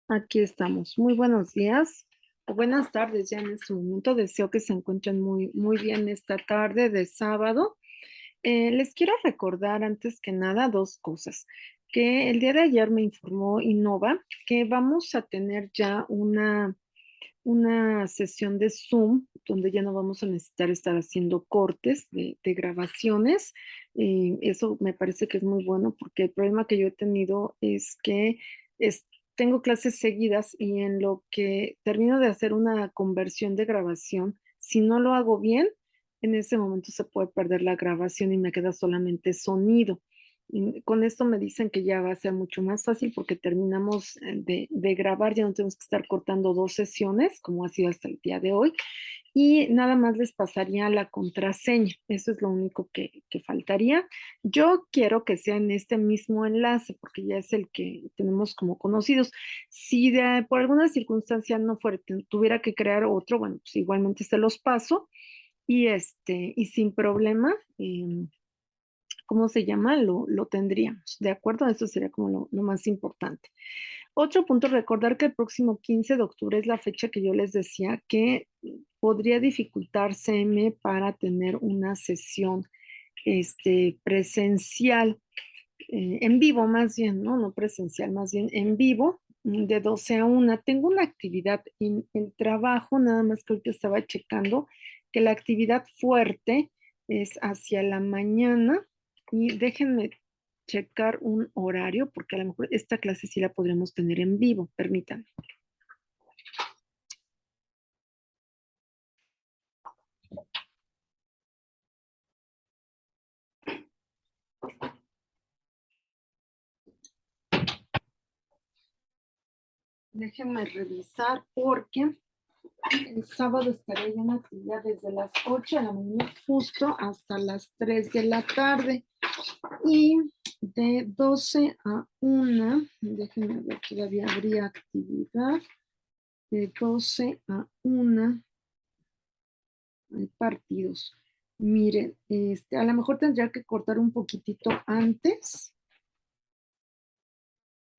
Aquí estamos. Muy buenos días o buenas tardes ya en este momento. Deseo que se encuentren muy bien esta tarde de sábado. Les quiero recordar antes que nada dos cosas. Que el día de ayer me informó Innova que vamos a tener ya una sesión de Zoom donde ya no vamos a necesitar estar haciendo cortes de grabaciones. Eso me parece que es muy bueno porque el problema que yo he tenido es que es- tengo clases seguidas y en lo que termino de hacer una conversión de grabación, si no lo hago bien, en ese momento se puede perder la grabación y me queda solamente sonido. Y con esto me dicen que ya va a ser mucho más fácil porque terminamos de grabar, ya no tenemos que estar cortando dos sesiones, como ha sido hasta el día de hoy, y nada más les pasaría la contraseña. Eso es lo único que faltaría. Yo quiero que sea en este mismo enlace, porque ya es el que tenemos como conocidos. Si por alguna circunstancia no fuera, tuviera que crear otro, bueno, pues igualmente se los paso y sin problema. ¿Cómo se llama? Lo tendríamos, ¿de acuerdo? Eso sería como lo más importante. Otro punto, recordar que el próximo 15 de octubre es la fecha que yo les decía que podría dificultárseme para tener una sesión presencial, en vivo más bien, ¿no? No presencial, más bien en vivo, de 12 a 1. Tengo una actividad en el trabajo, nada más que ahorita estaba checando que la actividad fuerte es hacia la mañana y déjenme checar un horario porque a lo mejor esta clase sí la podremos tener en vivo, permítanme. Déjenme revisar porque el sábado estaré en actividad desde las 8 de la mañana justo hasta las 3 de la tarde. Y de 12 a 1, déjenme ver, todavía habría actividad. De 12 a 1 hay partidos. Miren, a lo mejor tendría que cortar un poquitito antes,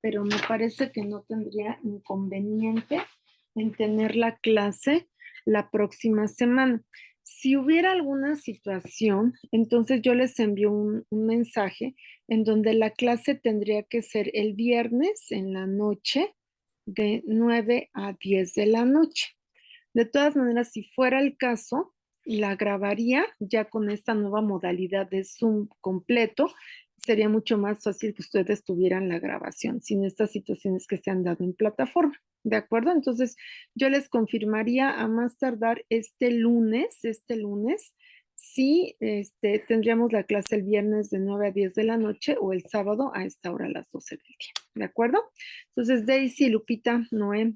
pero me parece que no tendría inconveniente en tener la clase la próxima semana. Si hubiera alguna situación, entonces yo les envío un mensaje en donde la clase tendría que ser el viernes en la noche de 9 a 10 de la noche. De todas maneras, si fuera el caso, la grabaría ya con esta nueva modalidad de Zoom completo. Sería mucho más fácil que ustedes tuvieran la grabación sin estas situaciones que se han dado en plataforma. ¿De acuerdo? Entonces, yo les confirmaría a más tardar este lunes, si tendríamos la clase el viernes de 9 a 10 de la noche o el sábado a esta hora a las 12 del día. ¿De acuerdo? Entonces, Daisy, Lupita, Noé,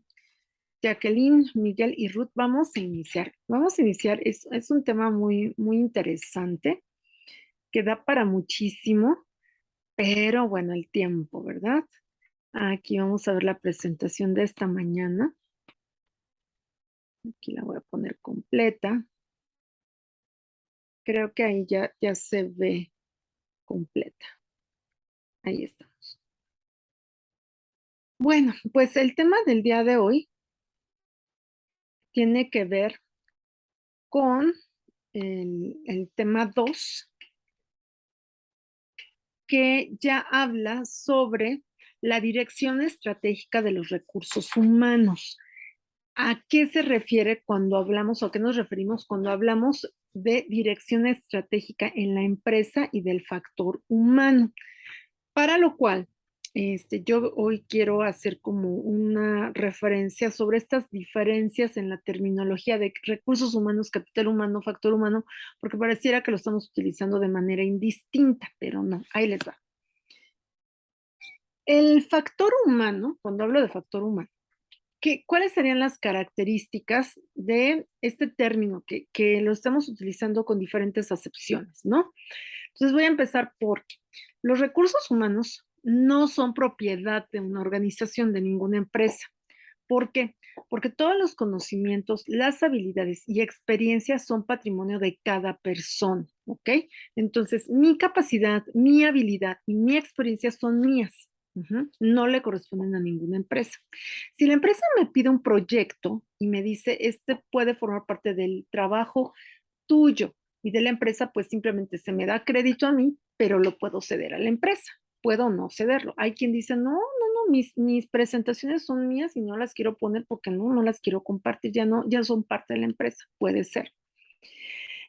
Jacqueline, Miguel y Ruth, vamos a iniciar. Vamos a iniciar, es un tema muy interesante que da para muchísimo, pero bueno, el tiempo, ¿verdad? Aquí vamos a ver la presentación de esta mañana. Aquí la voy a poner completa. Creo que ahí ya se ve completa. Ahí está. Bueno, pues el tema del día de hoy tiene que ver con el tema 2, que ya habla sobre la dirección estratégica de los recursos humanos. ¿A qué se refiere cuando hablamos o a qué nos referimos cuando hablamos de dirección estratégica en la empresa y del factor humano? Para lo cual, yo hoy quiero hacer como una referencia sobre estas diferencias en la terminología de recursos humanos, capital humano, factor humano, porque pareciera que lo estamos utilizando de manera indistinta, pero no, ahí les va. El factor humano, cuando hablo de factor humano, ¿cuáles serían las características de este término que lo estamos utilizando con diferentes acepciones, ¿no? Entonces voy a empezar por los recursos humanos no son propiedad de una organización, de ninguna empresa. ¿Por qué? Porque todos los conocimientos, las habilidades y experiencias son patrimonio de cada persona, ¿ok? Entonces, mi capacidad, mi habilidad y mi experiencia son mías. No le corresponden a ninguna empresa. Si la empresa me pide un proyecto y me dice, este puede formar parte del trabajo tuyo y de la empresa, pues simplemente se me da crédito a mí, pero lo puedo ceder a la empresa. Puedo no cederlo. Hay quien dice, no, no, no, mis presentaciones son mías y no las quiero poner porque no, no las quiero compartir, ya no, ya son parte de la empresa. Puede ser.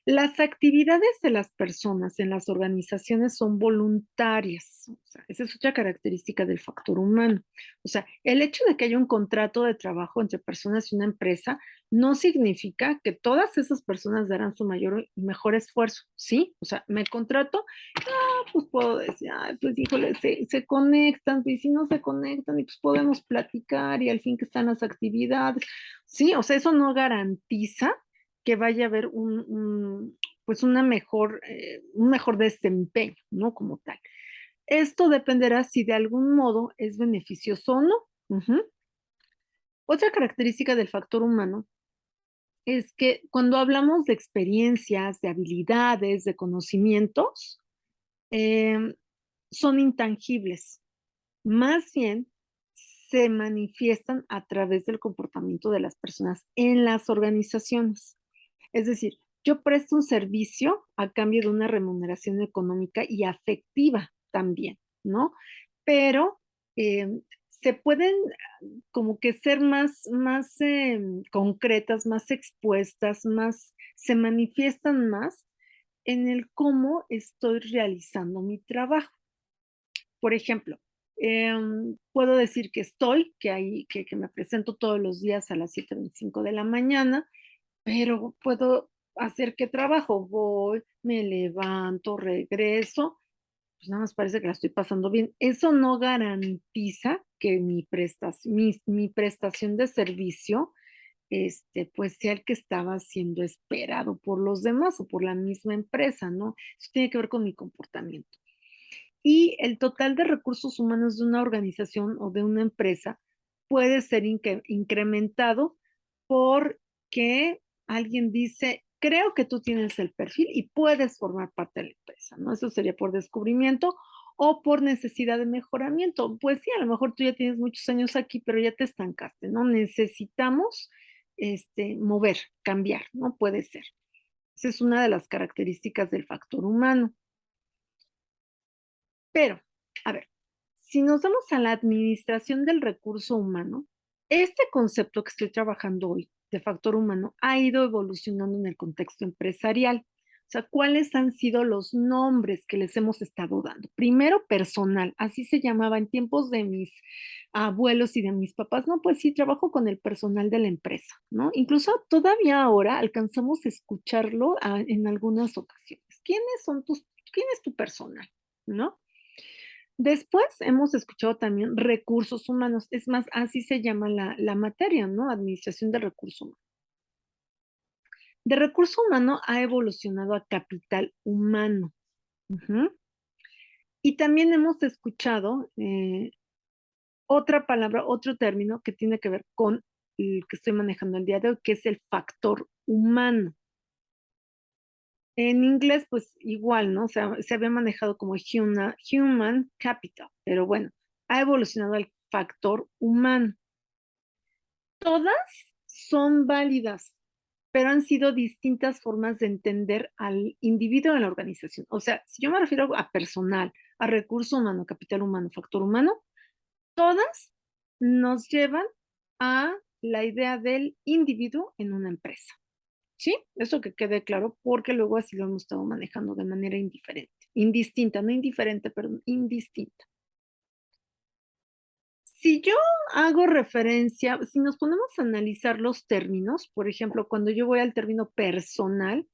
Las actividades de las personas en las organizaciones son voluntarias. O sea, esa es otra característica del factor humano. O sea, el hecho de que haya un contrato de trabajo entre personas y una empresa no significa que todas esas personas darán su mayor y mejor esfuerzo, ¿sí? O sea, me contrato, pues puedo decir, ay, pues híjole, se conectan, pues, y si no se conectan, y pues podemos platicar y al fin que están las actividades, ¿sí? O sea, eso no garantiza que vaya a haber pues un mejor desempeño, ¿no? Como tal. Esto dependerá si de algún modo es beneficioso o no. Ujú. Otra característica del factor humano es que cuando hablamos de experiencias, de habilidades, de conocimientos, em, son intangibles. Más bien, se manifiestan a través del comportamiento de las personas en las organizaciones. Es decir, yo presto un servicio a cambio de una remuneración económica y afectiva también, ¿no? Pero se pueden como que ser más concretas, más expuestas, más, se manifiestan más en el cómo estoy realizando mi trabajo. Por ejemplo, puedo decir que estoy, que me presento todos los días a las 7:25 de la mañana, pero puedo hacer qué trabajo, voy, me levanto, regreso, pues nada más parece que la estoy pasando bien. Eso no garantiza que mi prestación de servicio, pues sea el que estaba siendo esperado por los demás o por la misma empresa, ¿no? Eso tiene que ver con mi comportamiento. Y el total de recursos humanos de una organización o de una empresa puede ser incrementado porque alguien dice, creo que tú tienes el perfil y puedes formar parte de la empresa, ¿no? Eso sería por descubrimiento o por necesidad de mejoramiento. Pues sí, a lo mejor tú ya tienes muchos años aquí, pero ya te estancaste, ¿no? Necesitamos mover, cambiar, ¿no? Puede ser. Esa es una de las características del factor humano. Pero, a ver, si nos vamos a la administración del recurso humano, este concepto que estoy trabajando hoy de factor humano ha ido evolucionando en el contexto empresarial. O sea, ¿cuáles han sido los nombres que les hemos estado dando? Primero, personal, así se llamaba en tiempos de mis abuelos y de mis papás. No, pues sí, trabajo con el personal de la empresa, ¿no? Incluso todavía ahora alcanzamos a escucharlo en algunas ocasiones. ¿Quién es tu personal? ¿No? Después hemos escuchado también recursos humanos, es más, así se llama la materia, ¿no? Administración del recurso humano. De recurso humano ha evolucionado a capital humano. Ujú. Y también hemos escuchado otra palabra, otro término que tiene que ver con el que estoy manejando el día de hoy, que es el factor humano. En inglés, pues igual, ¿no? O sea, se había manejado como human capital, pero bueno, ha evolucionado al factor humano. Todas son válidas, pero han sido distintas formas de entender al individuo en la organización. O sea, si yo me refiero a personal, a recurso humano, capital humano, factor humano, todas nos llevan a la idea del individuo en una empresa. ¿Sí? Eso que quede claro, porque luego así lo hemos estado manejando de manera indistinta, no indiferente, pero indistinta. Si yo hago referencia, si nos ponemos a analizar los términos, por ejemplo, cuando yo voy al término personal,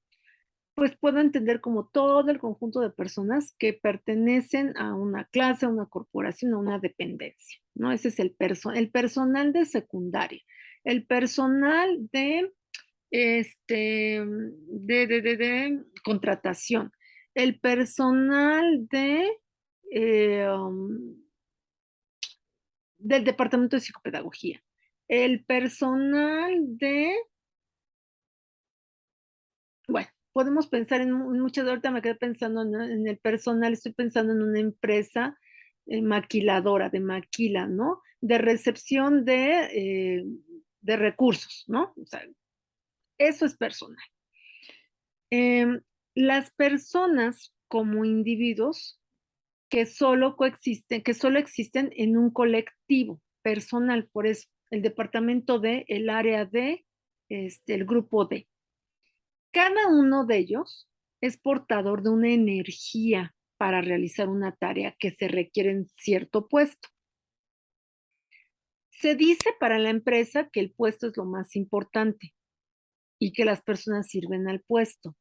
pues puedo entender como todo el conjunto de personas que pertenecen a una clase, a una corporación, a una dependencia, ¿no? Ese es el personal de secundaria, el personal de contratación, el personal eh, um, del departamento de psicopedagogía, el personal bueno, podemos pensar en muchas, ahorita me quedé pensando en el personal, estoy pensando en una empresa maquiladora, de maquila, ¿no? De recepción de recursos, ¿no? O sea, eso es personal. Las personas como individuos que solo existen en un colectivo personal, por eso el departamento D, el área D, el grupo D. Cada uno de ellos es portador de una energía para realizar una tarea que se requiere en cierto puesto. Se dice para la empresa que el puesto es lo más importante y que las personas sirven al puesto.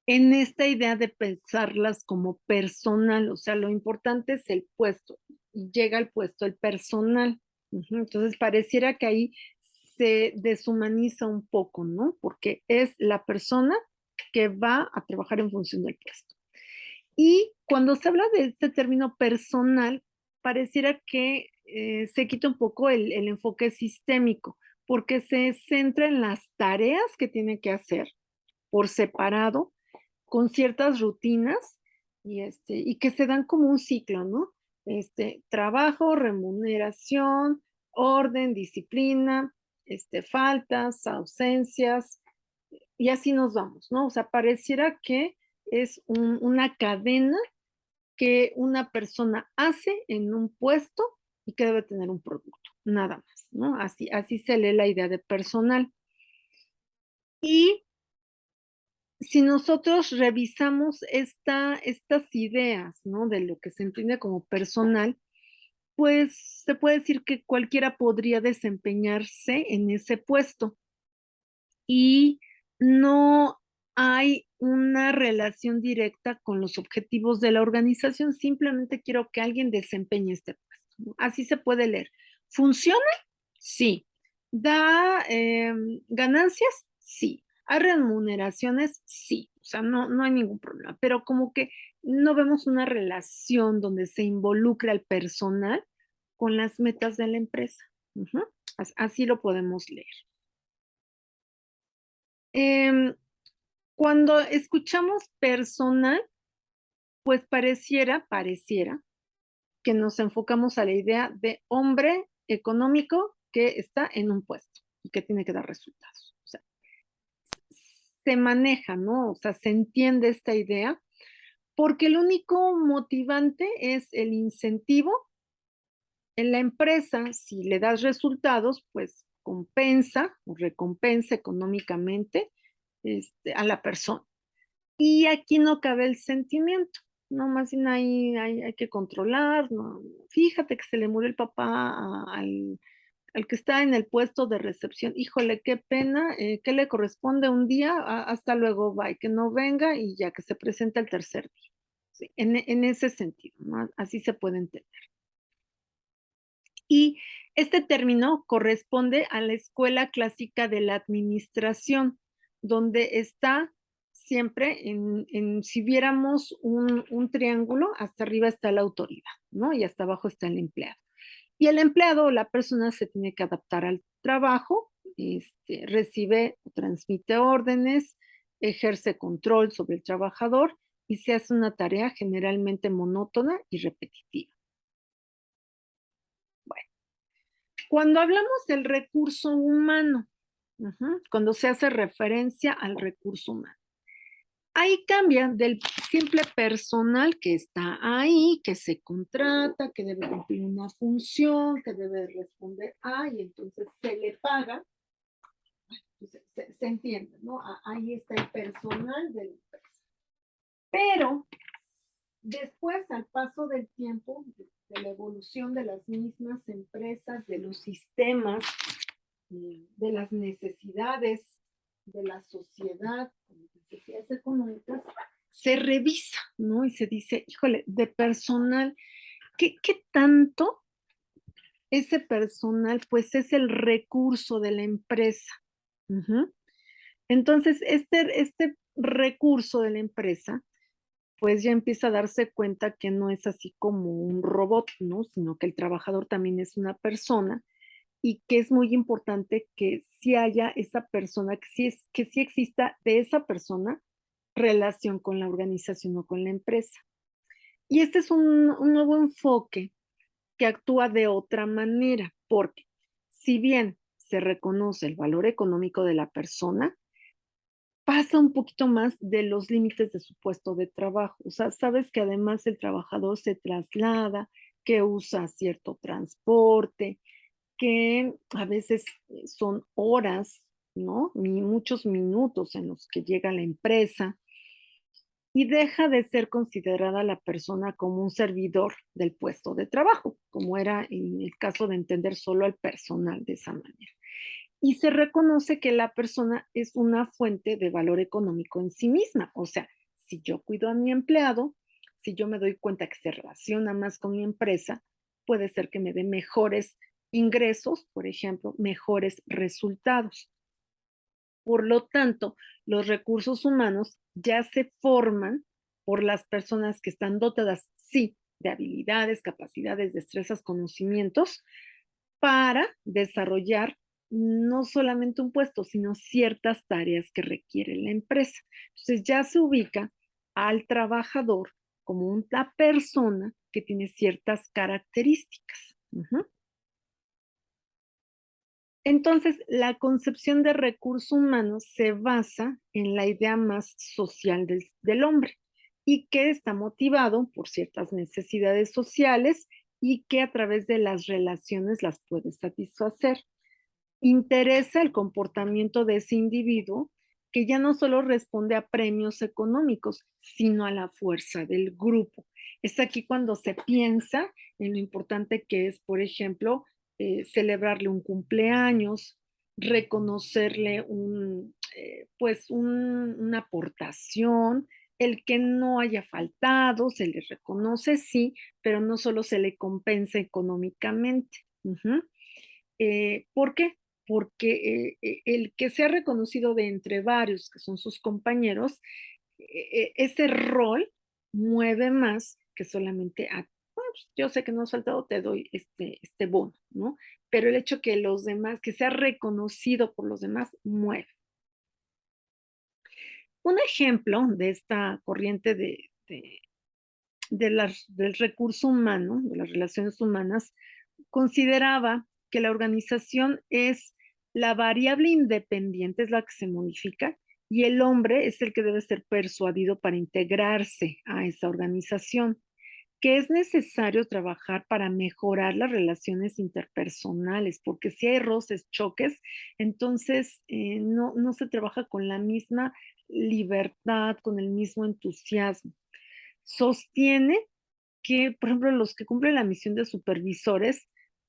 En esta idea de pensarlas como personal, o sea, lo importante es el puesto, y llega al puesto el personal. Entonces, pareciera que ahí se deshumaniza un poco, ¿no? Porque es la persona que va a trabajar en función del puesto. Y cuando se habla de este término personal, pareciera que se quita un poco el enfoque sistémico, porque se centra en las tareas que tiene que hacer por separado, con ciertas rutinas y que se dan como un ciclo, ¿no? Trabajo, remuneración, orden, disciplina, faltas, ausencias, y así nos vamos, ¿no? O sea, pareciera que es una cadena que una persona hace en un puesto y que debe tener un producto, nada más, ¿no? Así se lee la idea de personal. Y si nosotros revisamos estas ideas, ¿no? De lo que se entiende como personal, pues se puede decir que cualquiera podría desempeñarse en ese puesto y no hay una relación directa con los objetivos de la organización, simplemente quiero que alguien desempeñe este puesto, ¿no? Así se puede leer. ¿Funciona? Sí. ¿Da ganancias? Sí. ¿Hay remuneraciones? Sí. O sea, no hay ningún problema, pero como que no vemos una relación donde se involucre al personal con las metas de la empresa. Ujú. Así lo podemos leer. Em, Cuando escuchamos personal, pues pareciera que nos enfocamos a la idea de hombre económico que está en un puesto y que tiene que dar resultados. O sea, se maneja, ¿no? O sea, se entiende esta idea porque el único motivante es el incentivo en la empresa. Si le das resultados, pues compensa o recompensa económicamente a la persona. Y aquí no cabe el sentimiento, no, más bien ahí hay que controlar, no, fíjate que se le murió el papá al que está en el puesto de recepción, híjole, qué pena, ¿qué le corresponde un día? Hasta luego, bye, que no venga y ya que se presenta el tercer día. Sí, en ese sentido, ¿no? Así se puede entender. Y este término corresponde a la escuela clásica de la administración, donde está siempre si viéramos un triángulo, hasta arriba está la autoridad, ¿no? Y hasta abajo está el empleado. Y el empleado o la persona se tiene que adaptar al trabajo, recibe o transmite órdenes, ejerce control sobre el trabajador y se hace una tarea generalmente monótona y repetitiva. Bueno, cuando hablamos del recurso humano, cuando se hace referencia al recurso humano, ahí cambia del simple personal que está ahí, que se contrata, que debe cumplir una función, que debe responder a, y entonces se le paga, se entiende, ¿no? Ahí está el personal de la empresa. Pero después, al paso del tiempo, de la evolución de las mismas empresas, de los sistemas, de las necesidades de la sociedad, necesidades económicas, se revisa, ¿no? Y se dice, híjole, de personal, ¿qué tanto ese personal, pues es el recurso de la empresa? Ujú. Entonces, este recurso de la empresa, pues ya empieza a darse cuenta que no es así como un robot, ¿no? Sino que el trabajador también es una persona y que es muy importante que sí haya esa persona, que sí exista de esa persona relación con la organización o con la empresa. Y este es un nuevo enfoque que actúa de otra manera, porque si bien se reconoce el valor económico de la persona, pasa un poquito más de los límites de su puesto de trabajo. O sea, sabes que además el trabajador se traslada, que usa cierto transporte, que a veces son horas, ¿no? Muchos minutos en los que llega a la empresa y deja de ser considerada la persona como un servidor del puesto de trabajo, como era en el caso de entender solo al personal de esa manera. Y se reconoce que la persona es una fuente de valor económico en sí misma. O sea, si yo cuido a mi empleado, si yo me doy cuenta que se relaciona más con mi empresa, puede ser que me dé mejores ingresos, por ejemplo, mejores resultados. Por lo tanto, los recursos humanos ya se forman por las personas que están dotadas, sí, de habilidades, capacidades, destrezas, conocimientos, para desarrollar no solamente un puesto, sino ciertas tareas que requiere la empresa. Entonces ya se ubica al trabajador como una persona que tiene ciertas características. Ujú. Entonces, la concepción de recurso humano se basa en la idea más social del hombre y que está motivado por ciertas necesidades sociales y que a través de las relaciones las puede satisfacer. Interesa el comportamiento de ese individuo que ya no solo responde a premios económicos, sino a la fuerza del grupo. Es aquí cuando se piensa en lo importante que es, por ejemplo, celebrarle un cumpleaños, reconocerle una aportación, el que no haya faltado, se le reconoce, sí, pero no solo se le compensa económicamente. Ujú. ¿Por qué? Porque el que sea reconocido de entre varios, que son sus compañeros, ese rol mueve más que solamente a, "Ah, pues, yo sé que no has faltado, te doy este bono, ¿no? Pero el hecho que los demás, que sea reconocido por los demás, mueve. Un ejemplo de esta corriente del recurso humano, de las relaciones humanas, consideraba que la organización es la variable independiente, es la que se modifica, y el hombre es el que debe ser persuadido para integrarse a esa organización, que es necesario trabajar para mejorar las relaciones interpersonales, porque si hay roces, choques, entonces no se trabaja con la misma libertad, con el mismo entusiasmo. Sostiene que, por ejemplo, los que cumplen la misión de supervisores,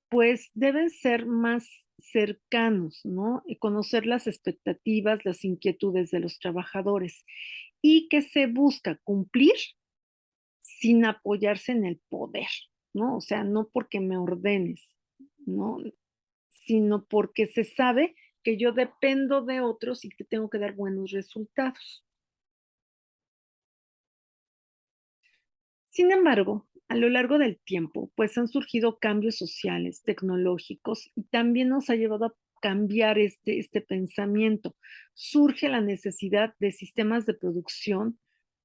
pues deben ser más cercanos, ¿no? Y conocer las expectativas, las inquietudes de los trabajadores y que se busca cumplir sin apoyarse en el poder, ¿no? O sea, no porque me ordenes, ¿no? Sino porque se sabe que yo dependo de otros y que tengo que dar buenos resultados. Sin embargo, a lo largo del tiempo, pues han surgido cambios sociales, tecnológicos y también nos ha llevado a cambiar este pensamiento. Surge la necesidad de sistemas de producción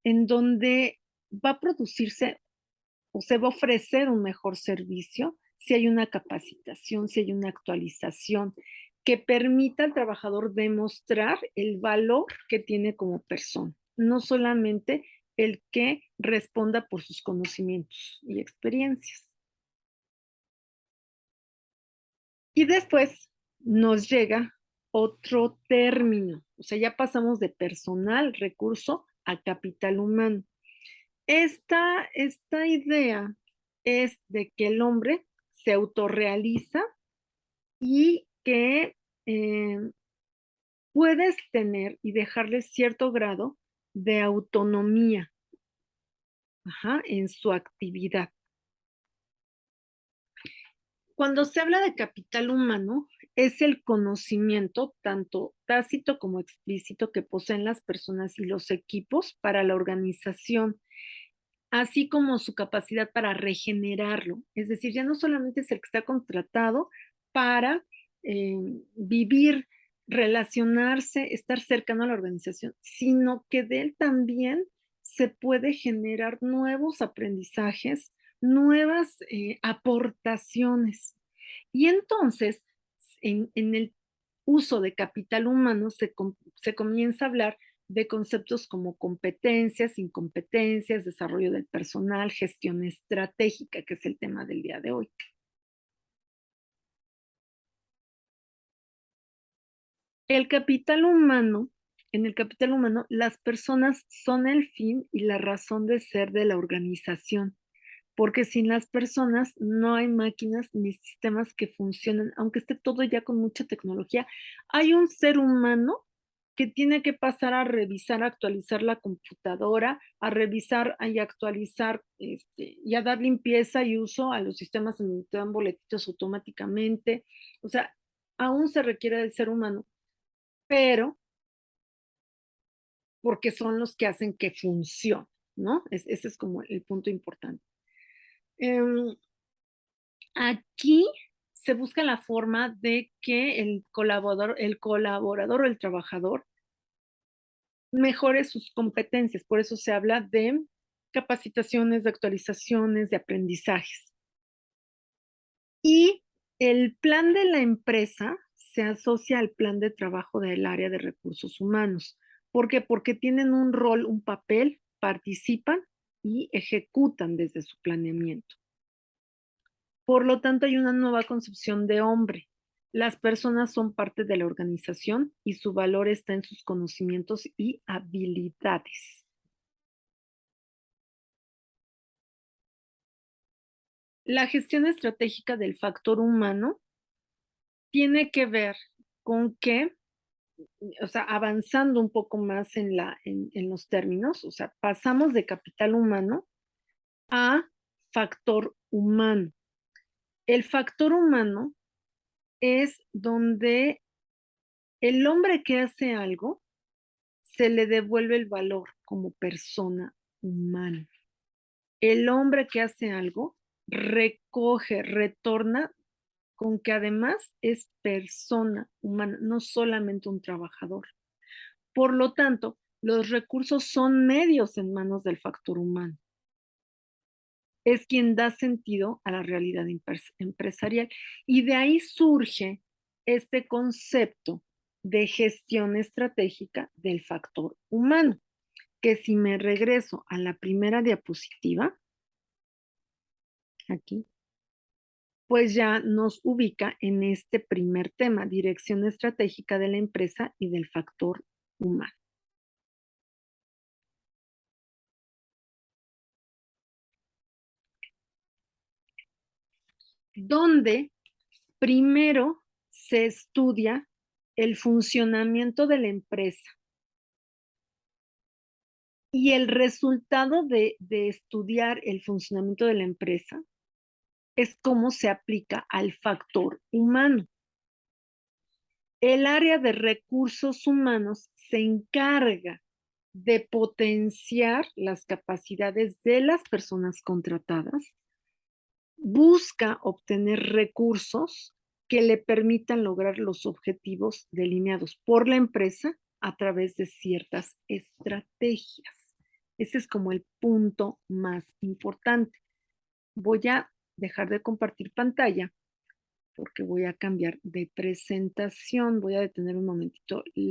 en donde va a producirse o se va a ofrecer un mejor servicio si hay una capacitación, si hay una actualización que permita al trabajador demostrar el valor que tiene como persona, no solamente el que responda por sus conocimientos y experiencias. Y después nos llega otro término, o sea, ya pasamos de personal, recurso, a capital humano. Esta idea es de que el hombre se autorrealiza y que puedes tener y dejarle cierto grado de autonomía, ajá, en su actividad. Cuando se habla de capital humano, es el conocimiento, tanto tácito como explícito, que poseen las personas y los equipos para la organización, así como su capacidad para regenerarlo. Es decir, ya no solamente es el que está contratado para vivir, relacionarse, estar cercano a la organización, sino que de él también se puede generar nuevos aprendizajes, nuevas aportaciones. Y entonces, en el uso de capital humano se comienza a hablar de conceptos como competencias, incompetencias, desarrollo del personal, gestión estratégica, que es el tema del día de hoy. El capital humano, en el capital humano, las personas son el fin y la razón de ser de la organización, porque sin las personas no hay máquinas ni sistemas que funcionen, aunque esté todo ya con mucha tecnología. Hay un ser humano que tiene que pasar a revisar, actualizar la computadora, a revisar y actualizar, y a dar limpieza y uso a los sistemas en donde te dan boletitos automáticamente. O sea, aún se requiere del ser humano, pero porque son los que hacen que funcione, ¿no? Ese es como el punto importante. Em, Aquí se busca la forma de que el colaborador o el trabajador mejore sus competencias. Por eso se habla de capacitaciones, de actualizaciones, de aprendizajes. Y el plan de la empresa se asocia al plan de trabajo del área de recursos humanos. ¿Por qué? Porque tienen un rol, un papel, participan y ejecutan desde su planeamiento. Por lo tanto, hay una nueva concepción de hombre. Las personas son parte de la organización y su valor está en sus conocimientos y habilidades. La gestión estratégica del factor humano tiene que ver con que, o sea, avanzando un poco más en los términos, o sea, pasamos de capital humano a factor humano. El factor humano es donde el hombre que hace algo se le devuelve el valor como persona humana. El hombre que hace algo recoge, retorna con que además es persona humana, no solamente un trabajador. Por lo tanto, los recursos son medios en manos del factor humano. Es quien da sentido a la realidad empresarial. Y de ahí surge este concepto de gestión estratégica del factor humano, que si me regreso a la primera diapositiva, aquí, pues ya nos ubica en este primer tema, dirección estratégica de la empresa y del factor humano. Donde primero se estudia el funcionamiento de la empresa y el resultado de estudiar el funcionamiento de la empresa es cómo se aplica al factor humano. El área de recursos humanos se encarga de potenciar las capacidades de las personas contratadas, busca obtener recursos que le permitan lograr los objetivos delineados por la empresa a través de ciertas estrategias. Ese es como el punto más importante. Voy a dejar de compartir pantalla porque voy a cambiar de presentación. Voy a detener un momentito